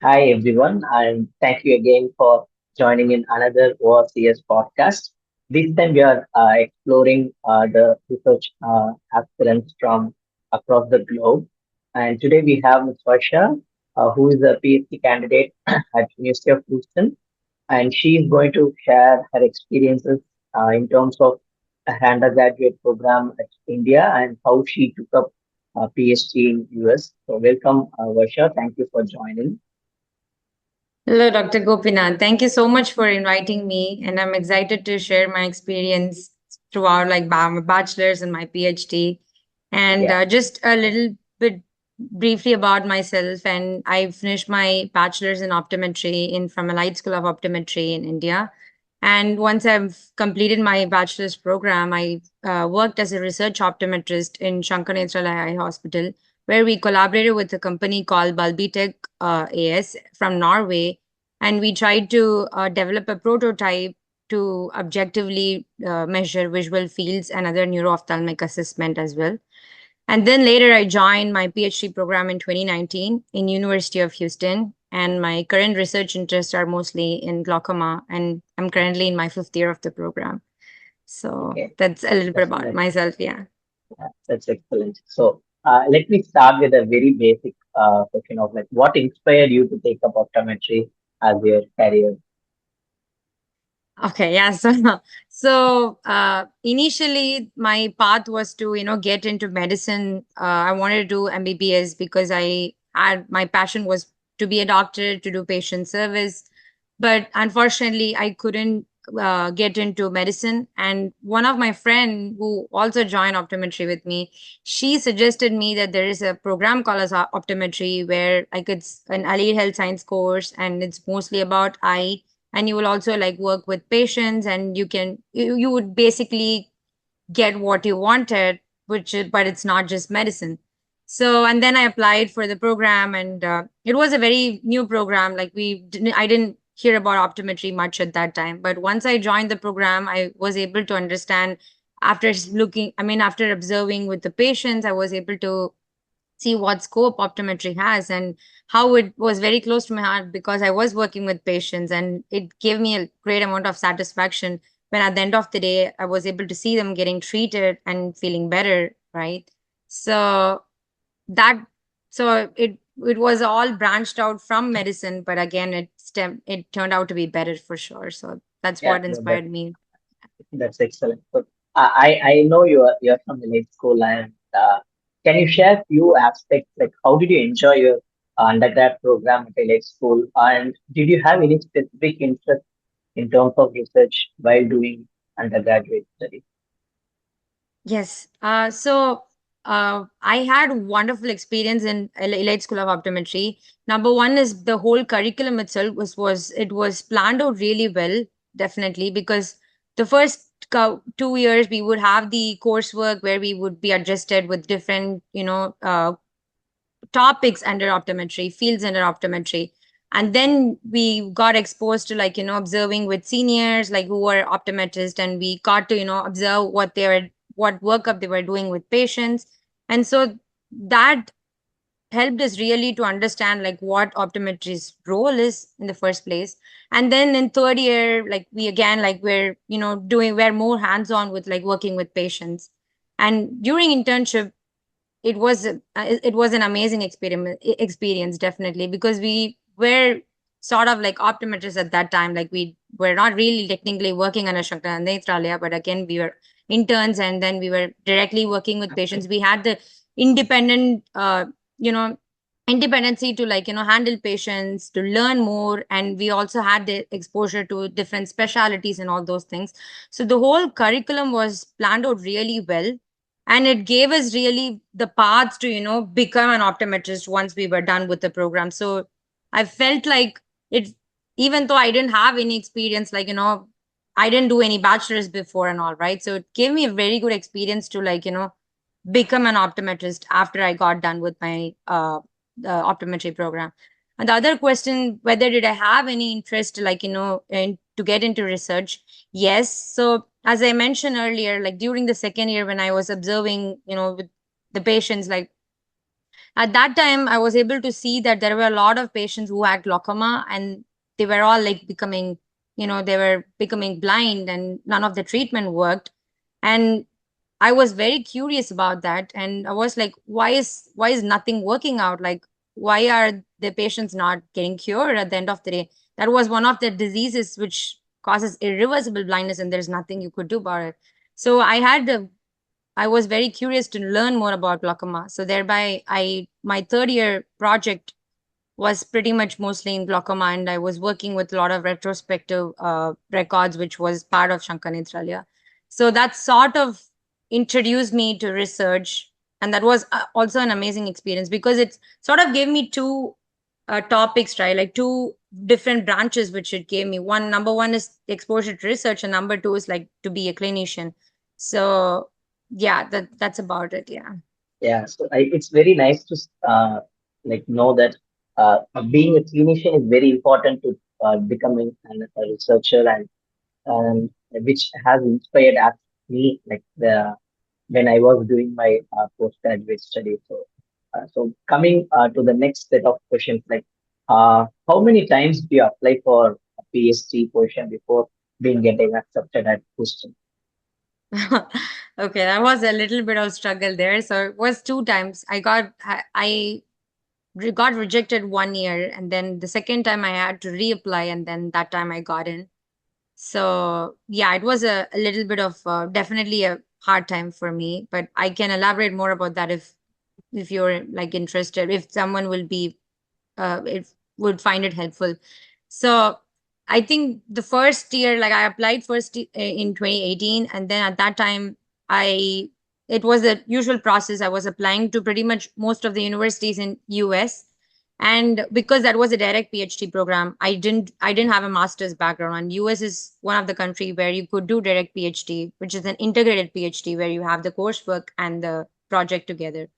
Hi everyone, and thank you again for joining in another ORCS podcast. This time we are exploring the research aspirants from across the globe, and today we have Ms. Varsha, who is a PhD candidate at University of Houston, and she is going to share her experiences in terms of a undergraduate program at India and how she took up a PhD in US. So welcome, Varsha. Thank you for joining. Hello, Dr. Gopinath. Thank you so much for inviting me, and I'm excited to share my experience throughout my bachelor's and my PhD, and Yeah. just a little bit briefly about myself. And I finished my bachelor's in optometry in from a light school of optometry in India. And once I've completed my bachelor's program, I worked as a research optometrist in Shankar Nethralaya Eye Hospital, where we collaborated with a company called Balbitech AS from Norway, and we tried to develop a prototype to objectively measure visual fields and other neuro-ophthalmic assessment as well. And then later I joined my PhD program in 2019 in University of Houston, and my current research interests are mostly in glaucoma, and I'm currently in my fifth year of the program. So Okay. that's a little bit That's, about that's, myself. Yeah. that's excellent. So let me start with a very basic question of like what inspired you to take up optometry as your career? Okay, yeah. So initially my path was to, get into medicine. I wanted to do MBBS because I had my passion was to be a doctor, to do patient service. But unfortunately, I couldn't get into medicine. And one of my friend who also joined optometry with me, she suggested me that there is a program called as optometry where I could an allied health science course, and it's mostly about eye, and you will also like work with patients, and you would basically get what you wanted, but it's not just medicine. So and then I applied for the program, and it was a very new program. Like I didn't hear about optometry much at that time, but once I joined the program, I was able to understand after after observing with the patients, I was able to see what scope optometry has and how it was very close to my heart because I was working with patients, and it gave me a great amount of satisfaction when at the end of the day I was able to see them getting treated and feeling better, right? So that it was all branched out from medicine, but again it turned out to be better for sure. So that's Yeah, what no, that, inspired me. that's excellent. So I know you're from the late school, and can you share few aspects like how did you enjoy your undergrad program at the late school, and did you have any specific interest in terms of research while doing undergraduate studies? Yes. I had wonderful experience in Elite School of Optometry. Number one is the whole curriculum itself was planned out really well, definitely, because the first 2 years we would have the coursework where we would be adjusted with different, topics under optometry, fields under optometry. And then we got exposed to observing with seniors like who were optometrists, and we got to, observe what workup they were doing with patients. And so that helped us really to understand like what optometry's role is in the first place. And then in third year, like we again like we're more hands-on with like working with patients. And during internship, it was an amazing experience, definitely, because we were sort of like optometrists at that time. Like we were not really technically working on a Shankar Nethralaya, but again we were interns, and then we were directly working with patients. We had the independent you know independency to handle patients, to learn more, and we also had the exposure to different specialities and all those things. So the whole curriculum was planned out really well, and it gave us really the path to become an optometrist once we were done with the program. So I felt like it, even though I didn't have any experience, I didn't do any bachelor's before and all, right? So it gave me a very good experience to become an optometrist after I got done with my the optometry program. And the other question, whether did I have any interest, to get into research? Yes. So as I mentioned earlier, like during the second year when I was observing, with the patients, like At that time, I was able to see that there were a lot of patients who had glaucoma, and they were all like becoming, they were becoming blind, and none of the treatment worked. And I was very curious about that, and I was like, why is nothing working out? Like, why are the patients not getting cured at the end of the day? That was one of the diseases which causes irreversible blindness, and there's nothing you could do about it. So I was very curious to learn more about glaucoma. So thereby, I my third year project was pretty much mostly in glaucoma, and I was working with a lot of retrospective records, which was part of Shankar Netralia. So that sort of introduced me to research, and that was also an amazing experience because it sort of gave me two topics, right? Like two different branches, which it gave me. Number one is exposure to research, and number two is like to be a clinician. So yeah, that's about it. Yeah. Yeah, so it's very nice to like know that being a clinician is very important to becoming a researcher, and which has inspired me like when I was doing my postgraduate study. So coming to the next set of questions, like how many times do you apply for a PhD position before being getting accepted at Houston? Okay, that was a little bit of struggle there. So it was two times. I got rejected 1 year, and then the second time I had to reapply, and then that time I got in. So yeah, it was a little bit of definitely a hard time for me, but I can elaborate more about that if you're like interested. If someone will be it would find it helpful. So I think the first year, like I applied in 2018, and then at that time, I it was the usual process. I was applying to pretty much most of the universities in US, and because that was a direct PhD program, I didn't have a master's background. And US is one of the country where you could do direct PhD, which is an integrated PhD where you have the coursework and the project together.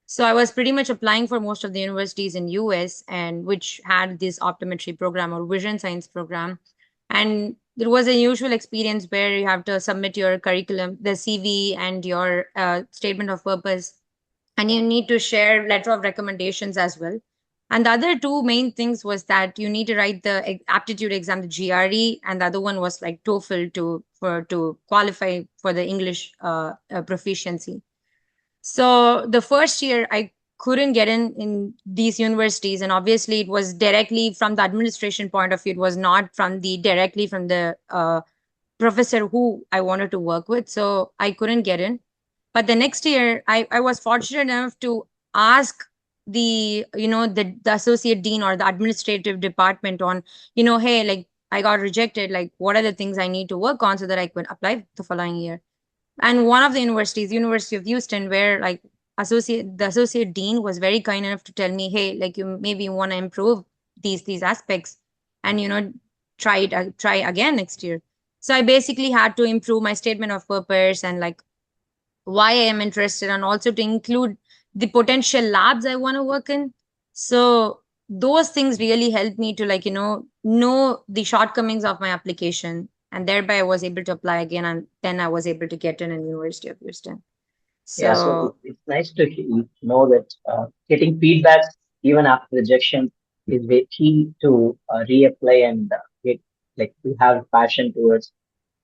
So I was pretty much applying for most of the universities in US, and which had this optometry program or vision science program. And there was a usual experience where you have to submit your curriculum, the CV, and your statement of purpose, and you need to share letter of recommendations as well. And the other two main things was that you need to write the aptitude exam, the GRE, and the other one was like TOEFL to qualify for the English proficiency. So the first year I couldn't get in these universities, and obviously it was directly from the administration point of view. It was not from the directly from the professor who I wanted to work with. So I couldn't get in. But the next year, I was fortunate enough to ask the associate dean or the administrative department on, hey, like I got rejected. Like, what are the things I need to work on so that I could apply the following year? And one of the universities, University of Houston, where like the associate dean was very kind enough to tell me, hey, like you maybe want to improve these aspects, and try again next year. So I basically had to improve my statement of purpose and like why I am interested, and also to include the potential labs I want to work in. So those things really helped me to like, know the shortcomings of my application. And thereby I was able to apply again, and then I was able to get in University of Houston. Yeah, so So it's nice to know that getting feedbacks even after rejection is very key to reapply and get like to have passion towards.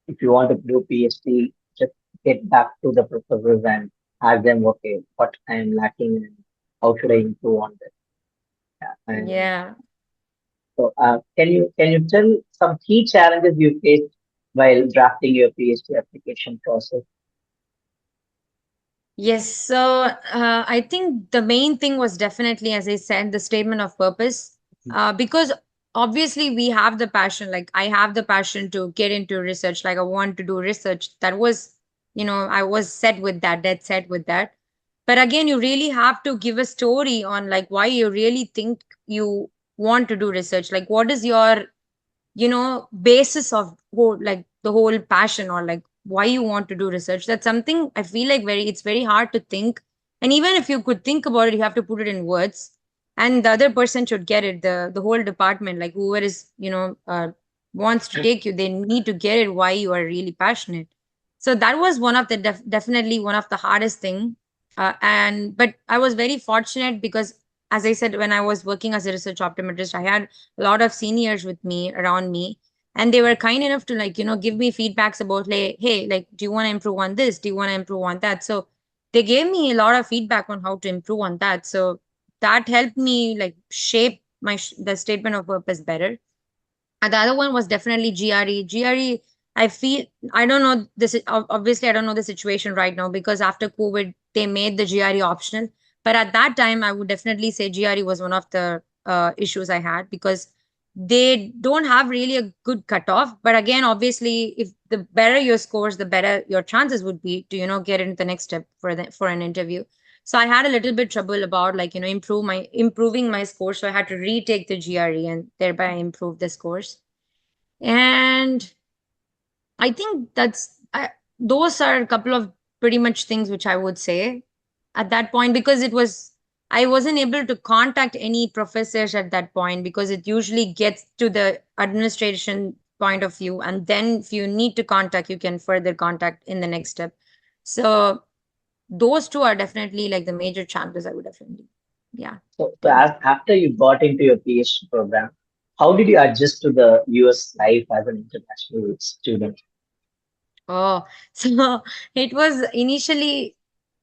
If you want to do PhD, just get back to the professors and ask them, okay, what I am lacking and how should I improve on that. Yeah. And yeah. so, can you tell some key challenges you faced while drafting your PhD application process? Yes. So I think the main thing was definitely, as I said, the statement of purpose. Because obviously we have the passion. Like I have the passion to get into research. Like I want to do research. That was, I was set with that, dead set with that. But again, you really have to give a story on like why you really think you want to do research. Like what is your basis of like the whole passion, or like why you want to do research. That's something I feel like it's very hard to think. And even if you could think about it, you have to put it in words, and the other person should get it, the whole department, like whoever is wants to take you, they need to get it why you are really passionate. So that was one of the definitely one of the hardest thing. And but I was very fortunate because, as I said, when I was working as a research optometrist, I had a lot of seniors with me around me, and they were kind enough to give me feedbacks about like, hey, like, do you want to improve on this? Do you want to improve on that? So they gave me a lot of feedback on how to improve on that. So that helped me like shape the statement of purpose better. And the other one was definitely GRE. GRE, I feel, I don't know this. Obviously, I don't know the situation right now because after COVID, they made the GRE optional. But at that time, I would definitely say GRE was one of the issues I had because they don't have really a good cutoff. But again, obviously, if the better your scores, the better your chances would be to get into the next step for an interview. So I had a little bit trouble about improving my score. So I had to retake the GRE and thereby improve the scores. And I think those are a couple of pretty much things which I would say at that point, because I wasn't able to contact any professors at that point because it usually gets to the administration point of view, and then if you need to contact, you can further contact in the next step. So those two are definitely like the major challenges I would definitely, yeah, So tell. after you got into your PhD program, how did you adjust to the US life as an international student? Oh, so it was initially,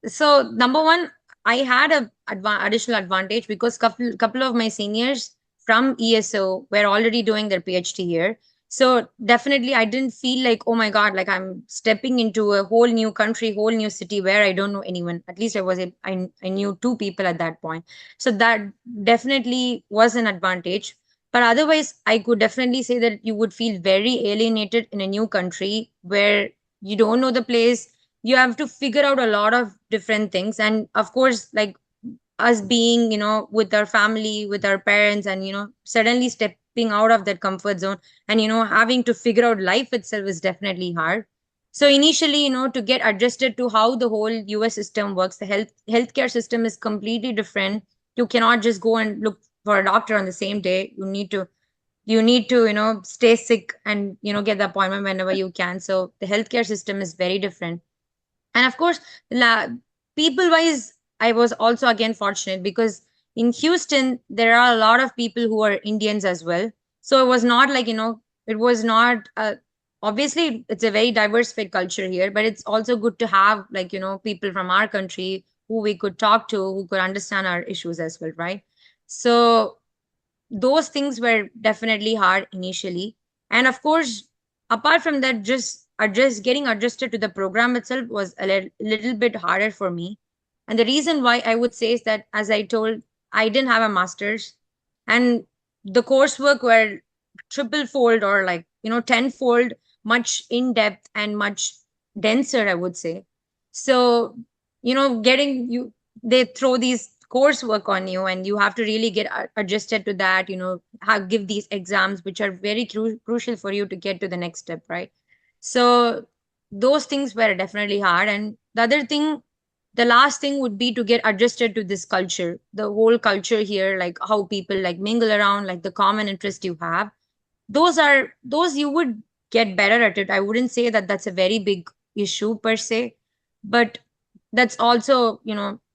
so number one, I had a additional advantage because couple of my seniors from ESO were already doing their PhD here. So definitely I didn't feel like, oh my God, like I'm stepping into a whole new country, whole new city where I don't know anyone. At least I knew two people at that point. So that definitely was an advantage. But otherwise, I could definitely say that you would feel very alienated in a new country where you don't know the place. You have to figure out a lot of different things. And of course, like us being, with our family, with our parents, and, suddenly stepping out of that comfort zone and, having to figure out life itself is definitely hard. So initially, to get adjusted to how the whole US system works, the healthcare system is completely different. You cannot just go and look for a doctor on the same day. You need to stay sick and get the appointment whenever you can. So the healthcare system is very different. And of course, people wise, I was also again fortunate because in Houston there are a lot of people who are Indians as well. So it was not like, it was not obviously it's a very diversified culture here, but it's also good to have like, people from our country who we could talk to, who could understand our issues as well, right? So those things were definitely hard initially. And of course, apart from that, just getting adjusted to the program itself was a little bit harder for me. And the reason why I would say is that, as I told, I didn't have a master's, and the coursework were triple fold or like, tenfold much in depth and much denser, I would say. So, getting you, they throw these coursework on you and you have to really get adjusted to that, give these exams which are very crucial for you to get to the next step, right? So those things were definitely hard. And the other thing, the last thing would be to get adjusted to this culture, the whole culture here, like how people like mingle around, like the common interest you have. Those you would get better at it. I wouldn't say that that's a very big issue per se, but that's also,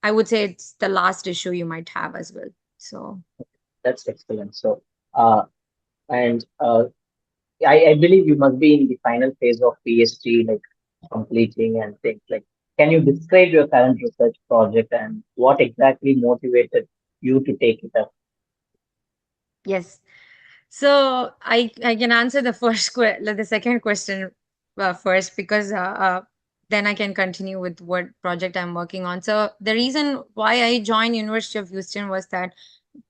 I would say it's the last issue you might have as well. So That's excellent. So, and I believe you must be in the final phase of PhD, like completing and things like. Can you describe your current research project and what exactly motivated you to take it up? yes. So I can answer the the second question first, because then I can continue with what project I'm working on. So the reason why I joined University of Houston was that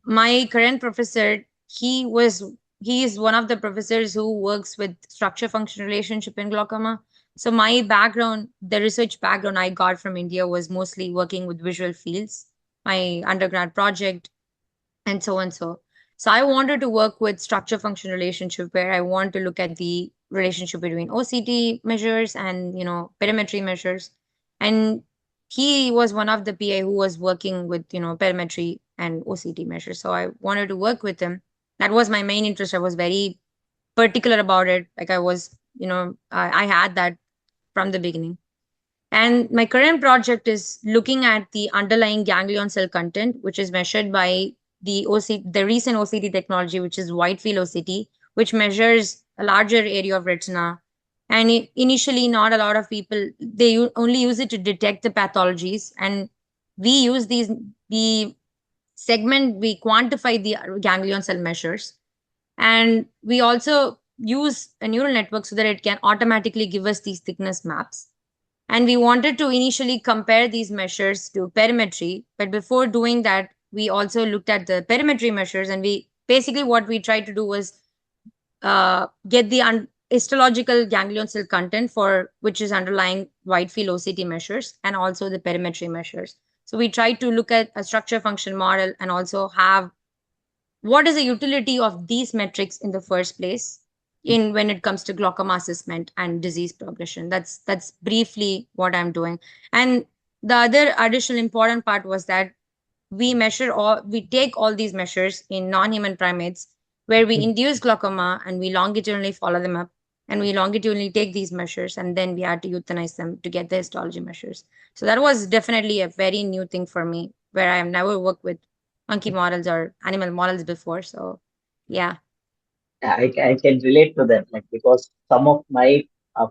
my current professor, he was he is one of the professors who works with structure function relationship in glaucoma. So my background, the research background I got from India, was mostly working with visual fields, my undergrad project, and so and so. So I wanted to work with structure function relationship, where I want to look at the relationship between OCT measures and perimetry measures. And he was one of the PI who was working with perimetry and OCT measures. So I wanted to work with him. That was my main interest. I was very particular about it. Like I was, I had that from the beginning. And my current project is looking at the underlying ganglion cell content, which is measured by the recent OCT technology, which is wide field OCT, which measures a larger area of retina. And initially, not a lot of people, they only use it to detect the pathologies. And we use the segment, we quantify the ganglion cell measures. And we also use a neural network so that it can automatically give us these thickness maps. And we wanted to initially compare these measures to perimetry. But before doing that, we also looked at the perimetry measures. And we basically what we tried to do was get the histological ganglion cell content for which is underlying wide field OCT measures and also the perimetry measures. So we tried to look at a structure function model and also have what is the utility of these metrics in the first place in when it comes to glaucoma assessment and disease progression. That's briefly what I'm doing. And the other additional important part was that we take all these measures in non-human primates where we induce glaucoma and we longitudinally follow them up, and we longitudinally take these measures and then we had to euthanize them to get the histology measures. So that was definitely a very new thing for me, where I have never worked with monkey models or animal models before. So yeah. I can relate to that, like because some of my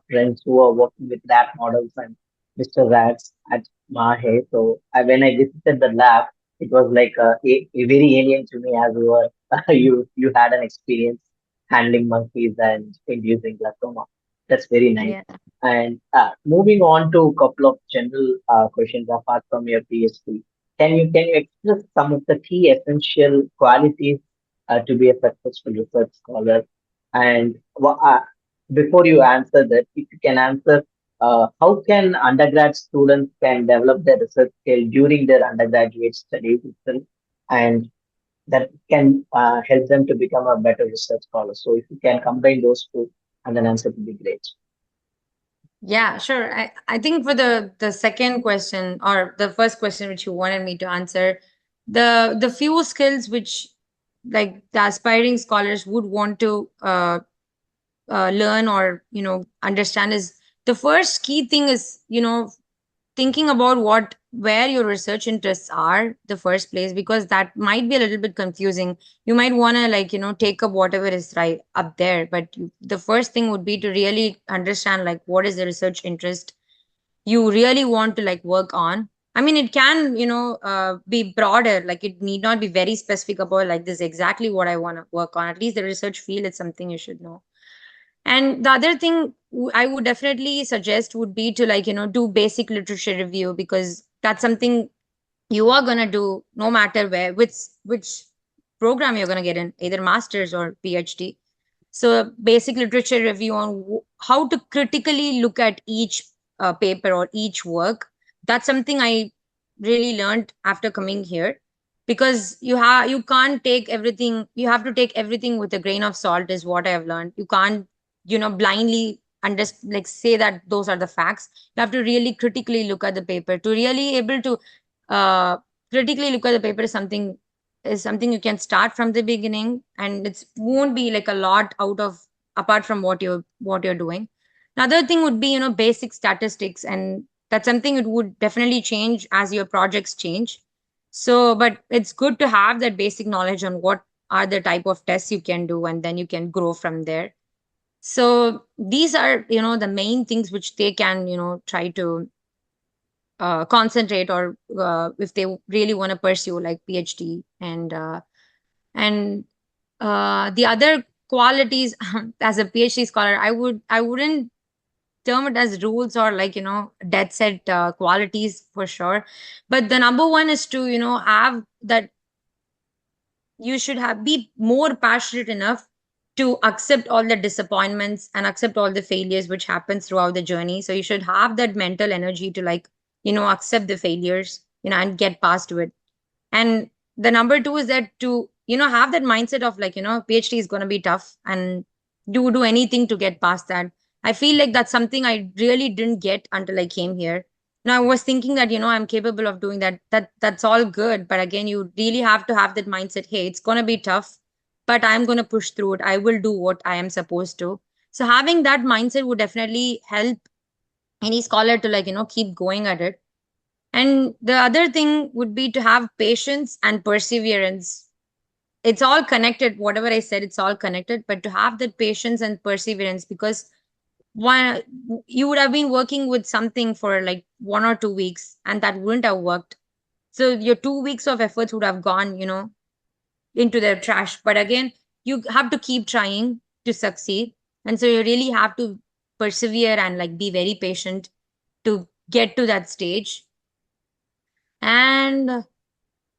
friends who are working with rat models and Mr. Rats at Mahe, so when I visited the lab, it was like a very alien to me as you were you had an experience handling monkeys and inducing glaucoma. That's very nice. Yeah. And moving on to a couple of general questions apart from your PhD, can you express some of the key essential qualities to be a successful research scholar? And before you answer that, if you can answer, how can undergrad students can develop their research skill during their undergraduate studies itself, and that can help them to become a better research scholar? So if you can combine those two, and then answer would be great. Yeah, sure. I think for the second question or the first question which you wanted me to answer, the few skills which like the aspiring scholars would want to learn or understand is the first key thing is thinking about what where your research interests are the first place, because that might be a little bit confusing. You might want to take up whatever is right up there, but the first thing would be to really understand like what is the research interest you really want to like work on. I mean, it can be broader, like it need not be very specific about like this exactly what I want to work on. At least the research field is something you should know. And the other thing I would definitely suggest would be to do basic literature review, because that's something you are going to do no matter where which program you're going to get in, either masters or PhD. So basic literature review on how to critically look at each paper or each work. That's something I really learned after coming here, because you can't take everything, you have to take everything with a grain of salt is what I have learned. You can't blindly like say that those are the facts. You have to really critically look at the paper to really able to uh, critically look at the paper is something you can start from the beginning, and it won't be like a lot out of apart from what you're doing. Another thing would be basic statistics, and that's something it would definitely change as your projects change. So but it's good to have that basic knowledge on what are the type of tests you can do, and then you can grow from there. So these are the main things which they can try to concentrate, or if they really want to pursue like PhD. And the other qualities as a PhD scholar, I wouldn't term it as rules or like dead set qualities for sure. But the number one is to have that you should have be more passionate enough to accept all the disappointments and accept all the failures which happens throughout the journey. So you should have that mental energy to like accept the failures and get past to it. And the number two is that to have that mindset of like PhD is going to be tough, and do anything to get past that. I feel like that's something I really didn't get until I came here. Now I was thinking that I'm capable of doing that. That's all good, but again, you really have to have that mindset. Hey, it's going to be tough, but I'm going to push through it. I will do what I am supposed to. So having that mindset would definitely help any scholar to keep going at it. And the other thing would be to have patience and perseverance. It's all connected. Whatever I said, it's all connected. But to have that patience and perseverance, because one, you would have been working with something for like 1 or 2 weeks, and that wouldn't have worked. So your 2 weeks of efforts would have gone, into the trash. But again, you have to keep trying to succeed. And so you really have to persevere and like be very patient to get to that stage. And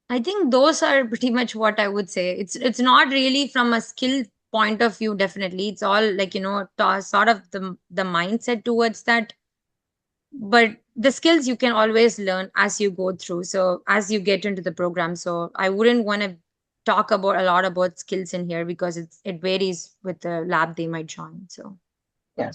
I think those are pretty much what I would say. It's not really from a skill point of view, definitely. It's all like, sort of the mindset towards that. But the skills you can always learn as you go through. So as you get into the program. So I wouldn't want to talk about a lot about skills in here because it varies with the lab they might join. So Yeah,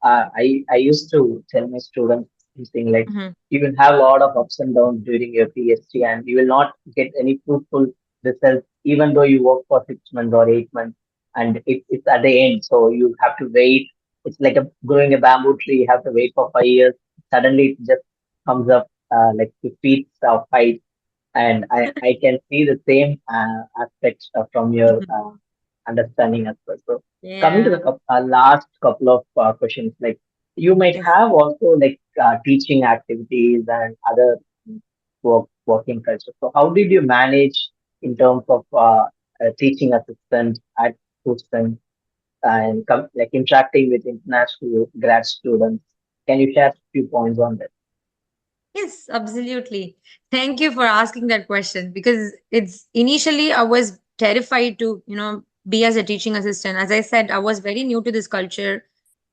I used to tell my students something like mhm. you will have a lot of ups and downs during your PhD, and you will not get any fruitful results even though you work for 6 months or 8 months, and it's at the end. So you have to wait. It's like growing a bamboo tree. You have to wait for 5 years. Suddenly, it just comes up like 2 feet of height, and I can see the same aspects from your understanding as well. So coming to the Yeah. last couple of questions, like you might Yes. have also like teaching activities and other working culture. So how did you manage in terms of a teaching assistant at Houston and like interacting with international grad students? Can you share a few points on that? Yes, absolutely. Thank you for asking that question because it's initially I was terrified to, be as a teaching assistant. As I said, I was very new to this culture,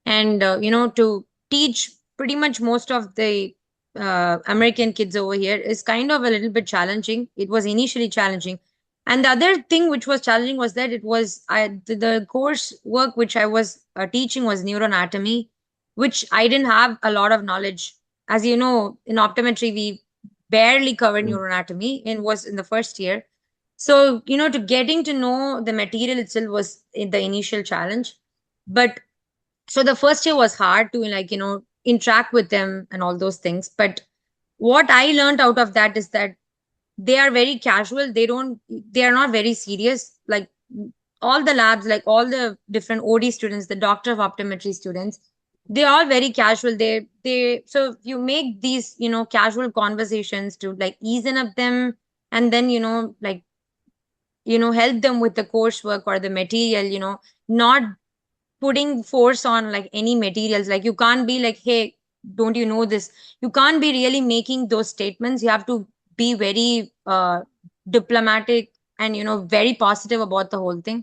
and to teach pretty much most of the American kids over here is kind of a little bit challenging. It was initially challenging. And the other thing which was challenging was that the course work which I was teaching was neuroanatomy, which I didn't have a lot of knowledge. As you know, in optometry, we barely covered Mm. neuroanatomy and was in the first year. So, to getting to know the material itself was the initial challenge. But so the first year was hard to interact with them and all those things. But what I learned out of that is that they are very casual. They are not very serious. Like all the labs, like all the different OD students, the doctor of optometry students, they're all very casual. So you make these, casual conversations to like ease up them, and then, like, help them with the coursework or the material, not putting force on like any materials. Like you can't be like, hey, don't you know this? You can't be really making those statements. You have to be very diplomatic and very positive about the whole thing.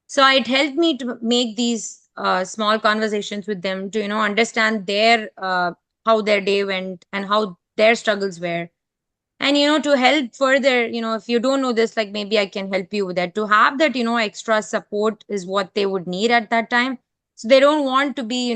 So it helped me to make these small conversations with them to understand their how their day went and how their struggles were. And to help further, if you don't know this, like maybe I can help you with that. To have that extra support is what they would need at that time. So they don't want to be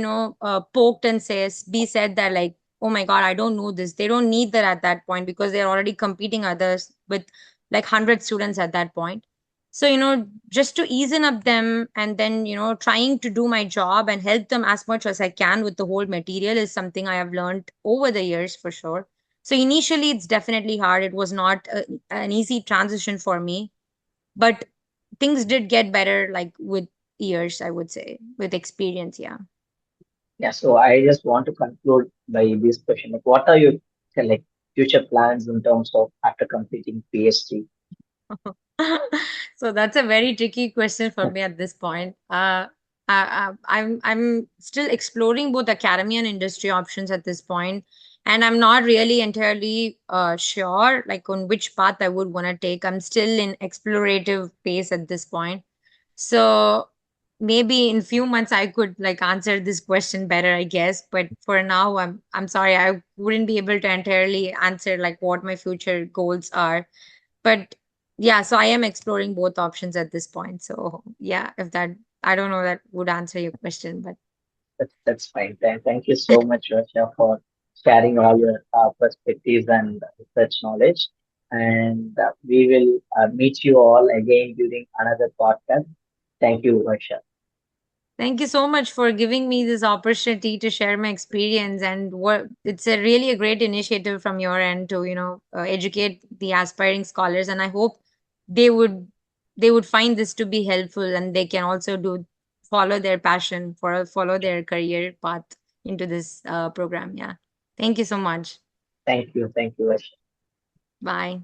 poked and be said that like, oh my god, I don't know this. They don't need that at that point because they're already competing others with like 100 students at that point. So just to ease up them, and then trying to do my job and help them as much as I can with the whole material is something I have learned over the years for sure. So initially, it's definitely hard. It was not an easy transition for me, but things did get better, like with years, I would say, with experience. Yeah. Yeah, so I just want to conclude by this question. Like, what are your like future plans in terms of after completing PhD? So that's a very tricky question for me at this point. I'm still exploring both academia and industry options at this point, and I'm not really entirely sure like on which path I would want to take. I'm still in explorative phase at this point. So maybe in few months I could like answer this question better, I guess. But for now, I'm sorry, I wouldn't be able to entirely answer like what my future goals are. But yeah, so I am exploring both options at this point. So yeah, if that, I don't know, that would answer your question, but That's fine. Thank you so much, Rasha, for sharing all your perspectives and research knowledge. And we will meet you all again during another podcast. Thank you, Rasha. Thank you so much for giving me this opportunity to share my experience, and what it's a really a great initiative from your end to educate the aspiring scholars, and I hope they would they would find this to be helpful, and they can also do follow their passion for follow their career path into this program. Yeah, thank you so much. Thank you, Vash. Bye.